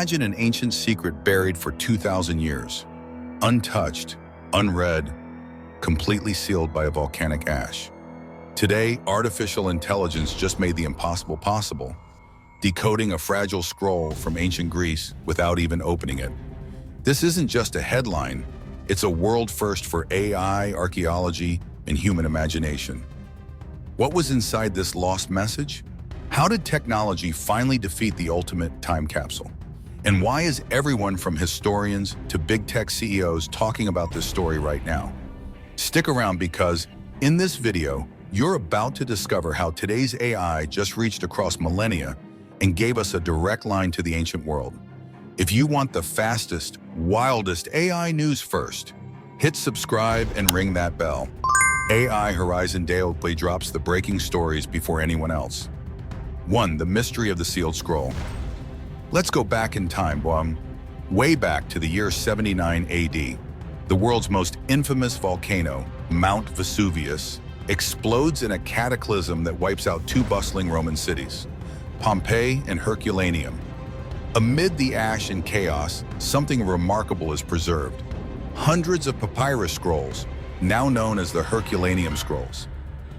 Imagine an ancient secret buried for 2,000 years, untouched, unread, completely sealed by a volcanic ash. Today, artificial intelligence just made the impossible possible, decoding a fragile scroll from ancient Greece without even opening it. This isn't just a headline, it's a world first for AI, archaeology, and human imagination. What was inside this lost message? How did technology finally defeat the ultimate time capsule? And why is everyone from historians to big tech CEOs talking about this story right now? Stick around because in this video, you're about to discover how today's AI just reached across millennia and gave us a direct line to the ancient world. If you want the fastest, wildest AI news first, hit subscribe and ring that bell. AI Horizon daily drops the breaking stories before anyone else. 1. The mystery of the sealed scroll. Let's go back in time, way back to the year 79 AD. The world's most infamous volcano, Mount Vesuvius, explodes in a cataclysm that wipes out two bustling Roman cities, Pompeii and Herculaneum. Amid the ash and chaos, something remarkable is preserved. Hundreds of papyrus scrolls, now known as the Herculaneum scrolls.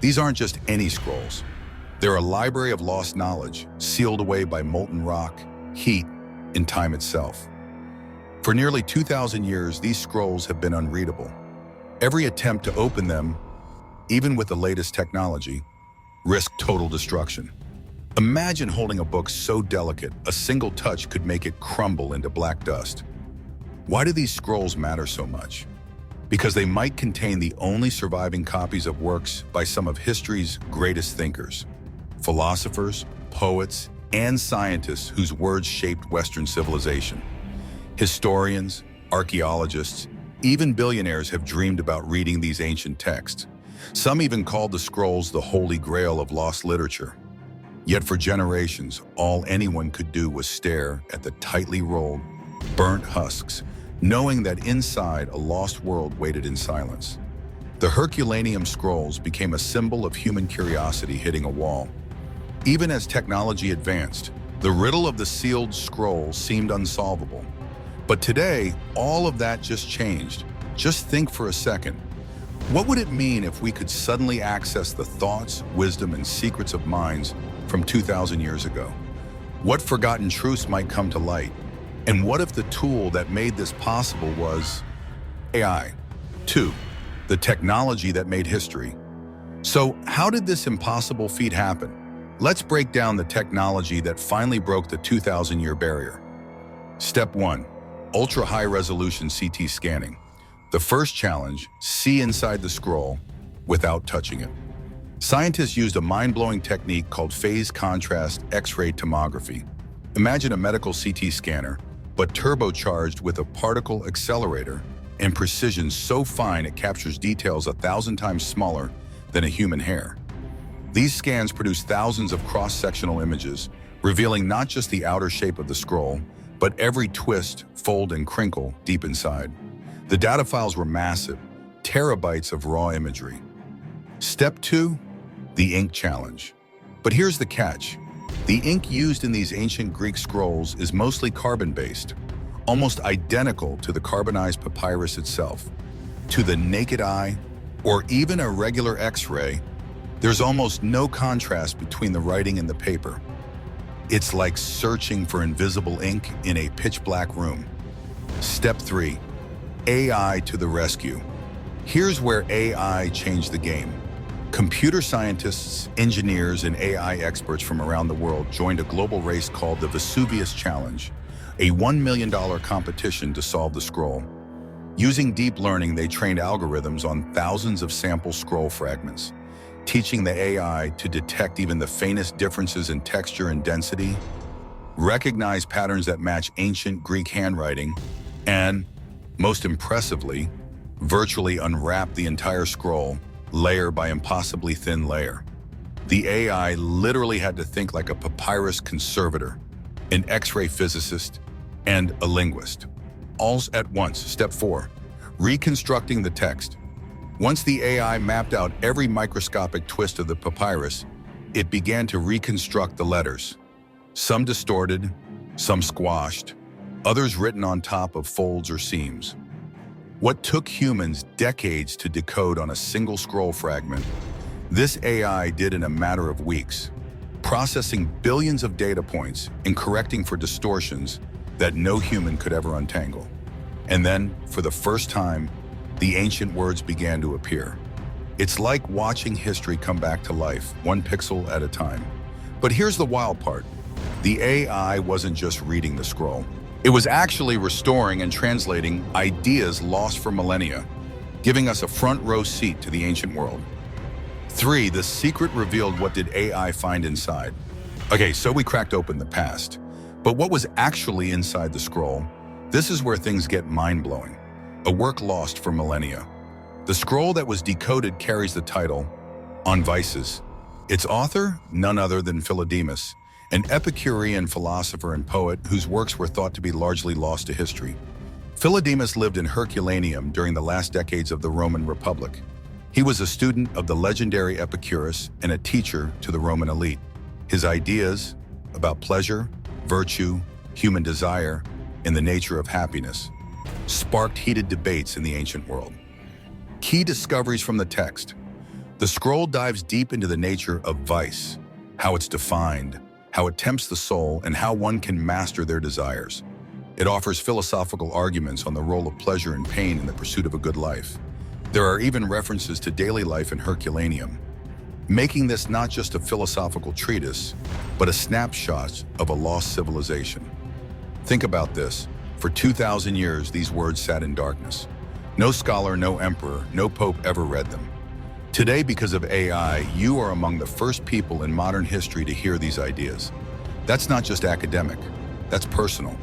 These aren't just any scrolls. They're a library of lost knowledge, sealed away by molten rock, heat, and time itself. For nearly 2,000 years, these scrolls have been unreadable. Every attempt to open them, even with the latest technology, risked total destruction. Imagine holding a book so delicate, a single touch could make it crumble into black dust. Why do these scrolls matter so much? Because they might contain the only surviving copies of works by some of history's greatest thinkers, philosophers, poets, and scientists whose words shaped Western civilization. Historians, archaeologists, even billionaires have dreamed about reading these ancient texts. Some even called the scrolls the holy grail of lost literature. Yet for generations, all anyone could do was stare at the tightly rolled, burnt husks, knowing that inside a lost world waited in silence. The Herculaneum scrolls became a symbol of human curiosity hitting a wall. Even as technology advanced, the riddle of the sealed scrolls seemed unsolvable. But today, all of that just changed. Just think for a second. What would it mean if we could suddenly access the thoughts, wisdom, and secrets of minds from 2,000 years ago? What forgotten truths might come to light? And what if the tool that made this possible was AI? 2. The technology that made history. So how did this impossible feat happen? Let's break down the technology that finally broke the 2,000-year barrier. Step 1. Ultra-high-resolution CT scanning. The first challenge, see inside the scroll without touching it. Scientists used a mind-blowing technique called phase contrast X-ray tomography. Imagine a medical CT scanner, but turbocharged with a particle accelerator and precision so fine it captures details 1,000 times smaller than a human hair. These scans produce thousands of cross-sectional images, revealing not just the outer shape of the scroll, but every twist, fold, and crinkle deep inside. The data files were massive, terabytes of raw imagery. Step 2, the ink challenge. But here's the catch. The ink used in these ancient Greek scrolls is mostly carbon-based, almost identical to the carbonized papyrus itself. To the naked eye, or even a regular X-ray, there's almost no contrast between the writing and the paper. It's like searching for invisible ink in a pitch-black room. Step 3, AI to the rescue. Here's where AI changed the game. Computer scientists, engineers, and AI experts from around the world joined a global race called the Vesuvius Challenge, a $1 million competition to solve the scroll. Using deep learning, they trained algorithms on thousands of sample scroll fragments, teaching the AI to detect even the faintest differences in texture and density, recognize patterns that match ancient Greek handwriting, and, most impressively, virtually unwrap the entire scroll, layer by impossibly thin layer. The AI literally had to think like a papyrus conservator, an X-ray physicist, and a linguist. All at once. Step 4, reconstructing the text. Once the AI mapped out every microscopic twist of the papyrus, it began to reconstruct the letters. Some distorted, some squashed, others written on top of folds or seams. What took humans decades to decode on a single scroll fragment, this AI did in a matter of weeks, processing billions of data points and correcting for distortions that no human could ever untangle. And then, for the first time, the ancient words began to appear. It's like watching history come back to life, one pixel at a time. But here's the wild part. The AI wasn't just reading the scroll. It was actually restoring and translating ideas lost for millennia, giving us a front row seat to the ancient world. 3, the secret revealed. What did AI find inside? Okay, so we cracked open the past. But what was actually inside the scroll? This is where things get mind-blowing. A work lost for millennia. The scroll that was decoded carries the title, On Vices. Its author, none other than Philodemus, an Epicurean philosopher and poet whose works were thought to be largely lost to history. Philodemus lived in Herculaneum during the last decades of the Roman Republic. He was a student of the legendary Epicurus and a teacher to the Roman elite. His ideas about pleasure, virtue, human desire, and the nature of happiness sparked heated debates in the ancient world. Key discoveries from the text. The scroll dives deep into the nature of vice, how it's defined, how it tempts the soul, and how one can master their desires. It offers philosophical arguments on the role of pleasure and pain in the pursuit of a good life. There are even references to daily life in Herculaneum, making this not just a philosophical treatise, but a snapshot of a lost civilization. Think about this. For 2,000 years, these words sat in darkness. No scholar, no emperor, no pope ever read them. Today, because of AI, you are among the first people in modern history to hear these ideas. That's not just academic, that's personal.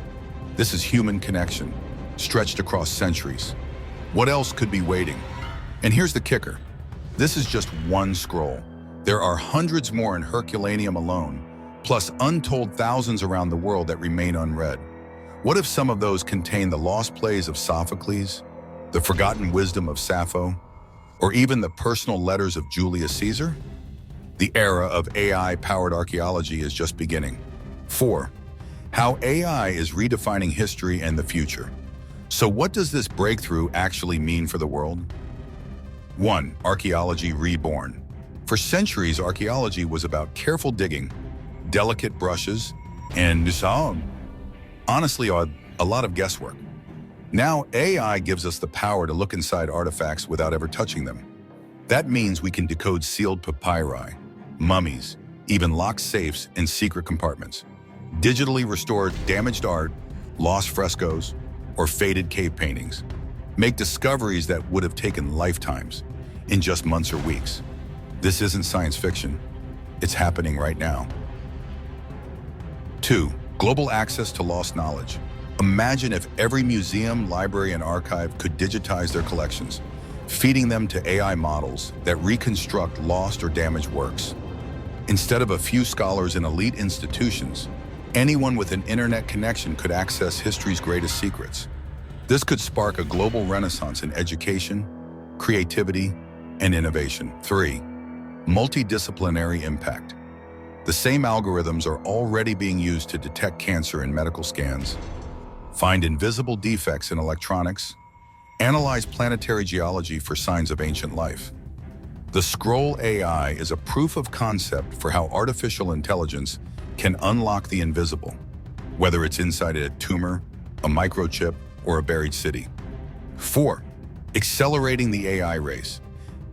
This is human connection, stretched across centuries. What else could be waiting? And here's the kicker. This is just one scroll. There are hundreds more in Herculaneum alone, plus untold thousands around the world that remain unread. What if some of those contain the lost plays of Sophocles, the forgotten wisdom of Sappho, or even the personal letters of Julius Caesar? The era of AI-powered archaeology is just beginning. 4. How AI is redefining history and the future. So what does this breakthrough actually mean for the world? 1. Archaeology reborn. For centuries, archaeology was about careful digging, delicate brushes, and honestly, a lot of guesswork. Now, AI gives us the power to look inside artifacts without ever touching them. That means we can decode sealed papyri, mummies, even locked safes and secret compartments, digitally restore damaged art, lost frescoes, or faded cave paintings, make discoveries that would have taken lifetimes in just months or weeks. This isn't science fiction. It's happening right now. 2. Global access to lost knowledge. Imagine if every museum, library, and archive could digitize their collections, feeding them to AI models that reconstruct lost or damaged works. Instead of a few scholars in elite institutions, anyone with an internet connection could access history's greatest secrets. This could spark a global renaissance in education, creativity, and innovation. 3. Multidisciplinary impact. The same algorithms are already being used to detect cancer in medical scans, find invisible defects in electronics, analyze planetary geology for signs of ancient life. The Scroll AI is a proof of concept for how artificial intelligence can unlock the invisible, whether it's inside a tumor, a microchip, or a buried city. 4. Accelerating the AI race.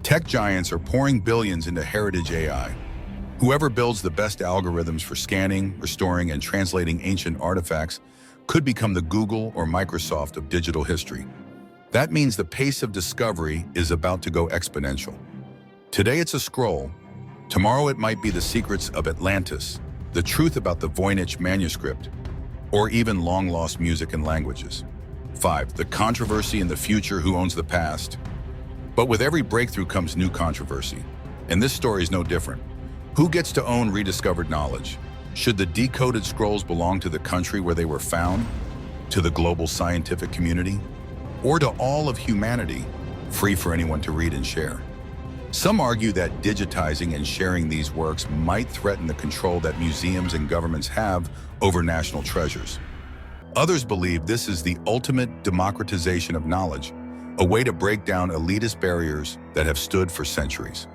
Tech giants are pouring billions into heritage AI. Whoever builds the best algorithms for scanning, restoring, and translating ancient artifacts could become the Google or Microsoft of digital history. That means the pace of discovery is about to go exponential. Today it's a scroll. Tomorrow it might be the secrets of Atlantis, the truth about the Voynich manuscript, or even long-lost music and languages. 5. The controversy in the future. Who owns the past? But with every breakthrough comes new controversy, and this story is no different. Who gets to own rediscovered knowledge? Should the decoded scrolls belong to the country where they were found, to the global scientific community, or to all of humanity, free for anyone to read and share? Some argue that digitizing and sharing these works might threaten the control that museums and governments have over national treasures. Others believe this is the ultimate democratization of knowledge, a way to break down elitist barriers that have stood for centuries.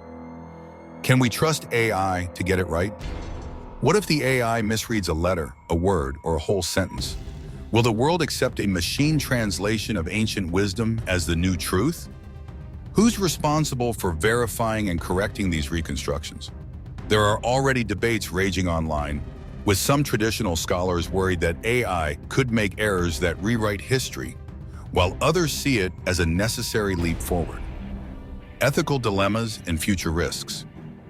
Can we trust AI to get it right? What if the AI misreads a letter, a word, or a whole sentence? Will the world accept a machine translation of ancient wisdom as the new truth? Who's responsible for verifying and correcting these reconstructions? There are already debates raging online, with some traditional scholars worried that AI could make errors that rewrite history, while others see it as a necessary leap forward. Ethical dilemmas and future risks.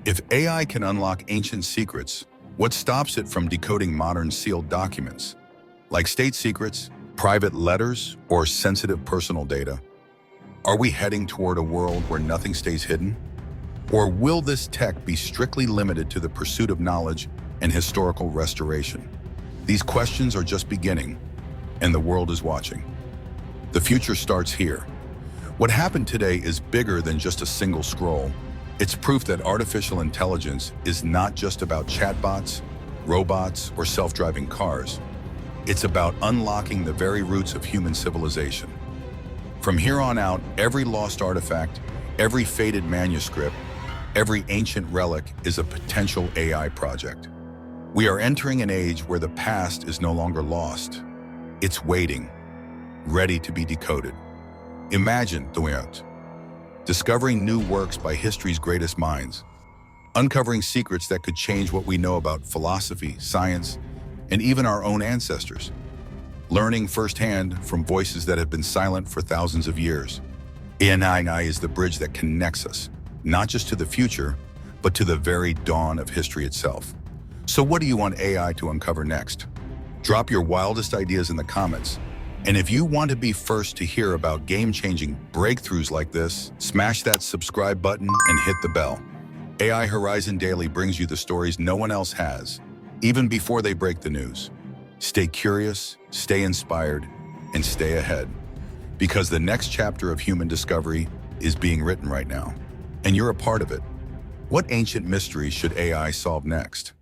If AI can unlock ancient secrets, what stops it from decoding modern sealed documents, like state secrets, private letters, or sensitive personal data? Are we heading toward a world where nothing stays hidden? Or will this tech be strictly limited to the pursuit of knowledge and historical restoration? These questions are just beginning, and the world is watching. The future starts here. What happened today is bigger than just a single scroll. It's proof that artificial intelligence is not just about chatbots, robots, or self-driving cars. It's about unlocking the very roots of human civilization. From here on out, every lost artifact, every faded manuscript, every ancient relic is a potential AI project. We are entering an age where the past is no longer lost. It's waiting, ready to be decoded. Imagine the Unwrapped, discovering new works by history's greatest minds, uncovering secrets that could change what we know about philosophy, science, and even our own ancestors, learning firsthand from voices that have been silent for thousands of years. AI is the bridge that connects us, not just to the future, but to the very dawn of history itself. So what do you want AI to uncover next? Drop your wildest ideas in the comments. And if you want to be first to hear about game-changing breakthroughs like this, smash that subscribe button and hit the bell. AI Horizon Daily brings you the stories no one else has, even before they break the news. Stay curious, stay inspired, and stay ahead. Because the next chapter of human discovery is being written right now, and you're a part of it. What ancient mysteries should AI solve next?